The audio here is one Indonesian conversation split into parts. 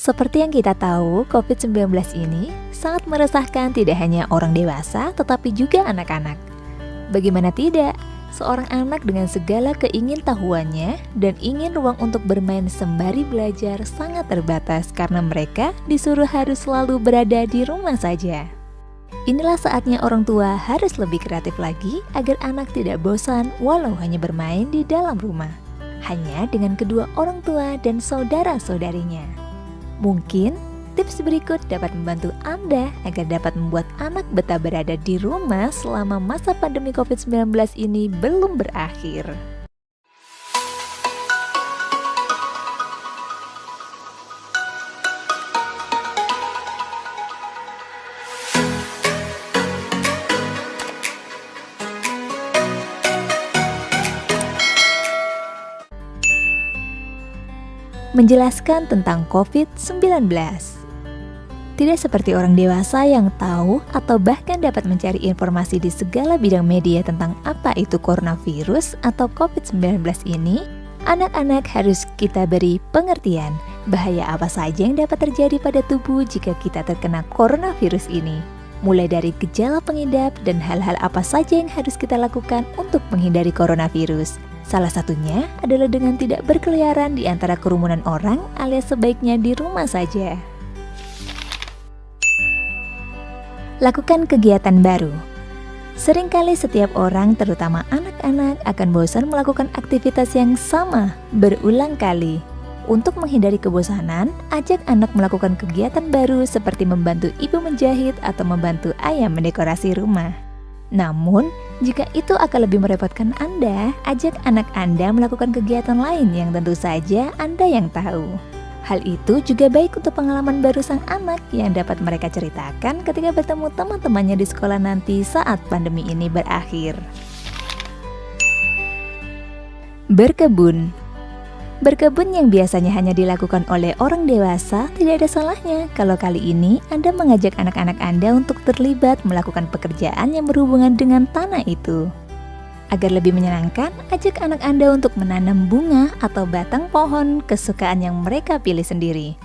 Seperti yang kita tahu, COVID-19 ini sangat meresahkan tidak hanya orang dewasa, tetapi juga anak-anak. Bagaimana tidak, seorang anak dengan segala keingintahuannya dan ingin ruang untuk bermain sembari belajar sangat terbatas karena mereka disuruh harus selalu berada di rumah saja. Inilah saatnya orang tua harus lebih kreatif lagi agar anak tidak bosan walau hanya bermain di dalam rumah, hanya dengan kedua orang tua dan saudara-saudarinya. Mungkin tips berikut dapat membantu Anda agar dapat membuat anak betah berada di rumah selama masa pandemi COVID-19 ini belum berakhir. Menjelaskan tentang COVID-19. Tidak seperti orang dewasa yang tahu atau bahkan dapat mencari informasi di segala bidang media tentang apa itu coronavirus atau COVID-19 ini, anak-anak harus kita beri pengertian bahaya apa saja yang dapat terjadi pada tubuh jika kita terkena coronavirus ini. Mulai dari gejala pengidap dan hal-hal apa saja yang harus kita lakukan untuk menghindari coronavirus. Salah satunya adalah dengan tidak berkeliaran di antara kerumunan orang alias sebaiknya di rumah saja. Lakukan kegiatan baru. Seringkali setiap orang, terutama anak-anak, akan bosan melakukan aktivitas yang sama berulang kali. Untuk menghindari kebosanan, ajak anak melakukan kegiatan baru seperti membantu ibu menjahit atau membantu ayah mendekorasi rumah. Namun, jika itu akan lebih merepotkan Anda, ajak anak Anda melakukan kegiatan lain yang tentu saja Anda yang tahu. Hal itu juga baik untuk pengalaman baru sang anak yang dapat mereka ceritakan ketika bertemu teman-temannya di sekolah nanti saat pandemi ini berakhir. Berkebun. Berkebun yang biasanya hanya dilakukan oleh orang dewasa, tidak ada salahnya kalau kali ini Anda mengajak anak-anak Anda untuk terlibat melakukan pekerjaan yang berhubungan dengan tanah itu. Agar lebih menyenangkan, ajak anak Anda untuk menanam bunga atau batang pohon kesukaan yang mereka pilih sendiri.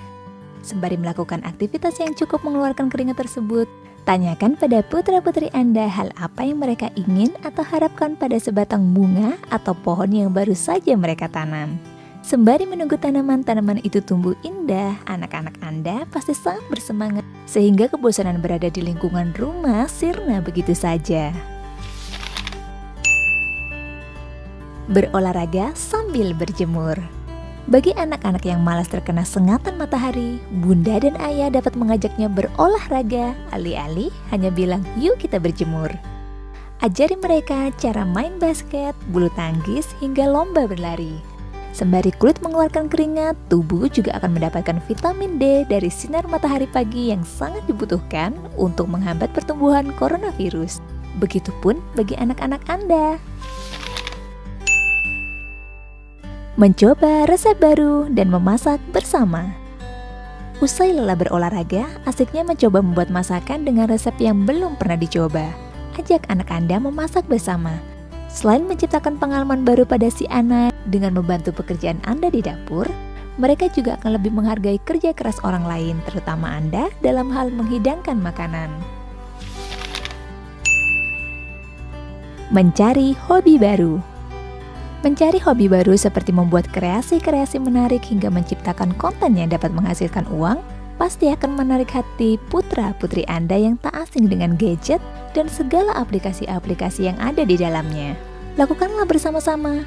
Sembari melakukan aktivitas yang cukup mengeluarkan keringat tersebut, tanyakan pada putra-putri Anda hal apa yang mereka ingin atau harapkan pada sebatang bunga atau pohon yang baru saja mereka tanam. Sembari menunggu tanaman-tanaman itu tumbuh indah, anak-anak Anda pasti sangat bersemangat sehingga kebosanan berada di lingkungan rumah sirna begitu saja. Berolahraga sambil berjemur. Bagi anak-anak yang malas terkena sengatan matahari, bunda dan ayah dapat mengajaknya berolahraga, alih-alih hanya bilang, "Yuk kita berjemur." Ajari mereka cara main basket, bulu tangkis, hingga lomba berlari. Sembari kulit mengeluarkan keringat, tubuh juga akan mendapatkan vitamin D dari sinar matahari pagi yang sangat dibutuhkan untuk menghambat pertumbuhan coronavirus. Begitupun bagi anak-anak Anda. Mencoba resep baru dan memasak bersama. Usai lelah berolahraga, asiknya mencoba membuat masakan dengan resep yang belum pernah dicoba. Ajak anak Anda memasak bersama. Selain menciptakan pengalaman baru pada si anak dengan membantu pekerjaan Anda di dapur, mereka juga akan lebih menghargai kerja keras orang lain, terutama Anda dalam hal menghidangkan makanan. Mencari hobi baru. Mencari hobi baru seperti membuat kreasi-kreasi menarik hingga menciptakan konten yang dapat menghasilkan uang, pasti akan menarik hati putra-putri Anda yang tak asing dengan gadget dan segala aplikasi-aplikasi yang ada di dalamnya. Lakukanlah bersama-sama.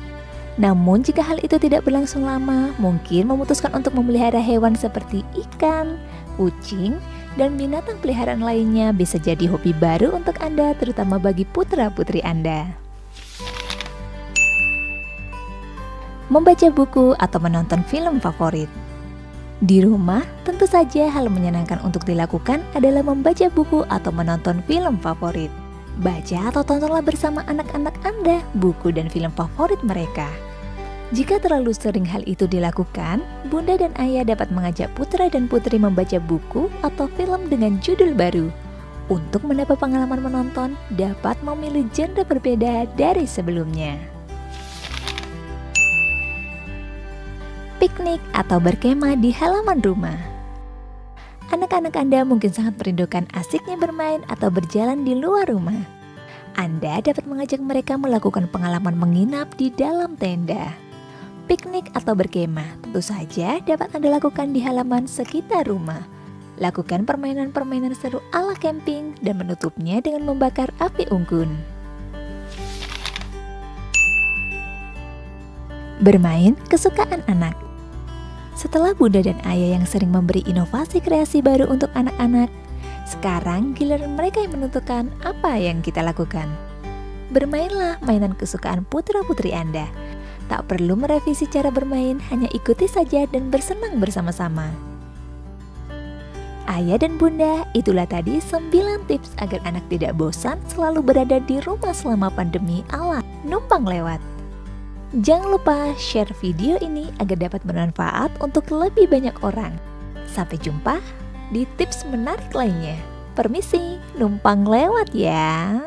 Namun jika hal itu tidak berlangsung lama, mungkin memutuskan untuk memelihara hewan seperti ikan, kucing, dan binatang peliharaan lainnya bisa jadi hobi baru untuk Anda, terutama bagi putra-putri Anda. Membaca buku atau menonton film favorit. Di rumah, tentu saja hal menyenangkan untuk dilakukan adalah membaca buku atau menonton film favorit. Baca atau tontonlah bersama anak-anak Anda buku dan film favorit mereka. Jika terlalu sering hal itu dilakukan, bunda dan ayah dapat mengajak putra dan putri membaca buku atau film dengan judul baru. Untuk mendapat pengalaman menonton, dapat memilih genre berbeda dari sebelumnya. Piknik atau berkemah di halaman rumah. Anak-anak Anda mungkin sangat merindukan asiknya bermain atau berjalan di luar rumah. Anda dapat mengajak mereka melakukan pengalaman menginap di dalam tenda. Piknik atau berkemah tentu saja dapat Anda lakukan di halaman sekitar rumah. Lakukan permainan-permainan seru ala camping dan menutupnya dengan membakar api unggun. Bermain kesukaan anak. Setelah Bunda dan Ayah yang sering memberi inovasi kreasi baru untuk anak-anak, sekarang giliran mereka yang menentukan apa yang kita lakukan. Bermainlah mainan kesukaan putra-putri Anda. Tak perlu merevisi cara bermain, hanya ikuti saja dan bersenang bersama-sama. Ayah dan Bunda, itulah tadi 9 tips agar anak tidak bosan selalu berada di rumah selama pandemi ala numpang lewat. Jangan lupa share video ini agar dapat bermanfaat untuk lebih banyak orang. Sampai jumpa di tips menarik lainnya. Permisi, numpang lewat ya.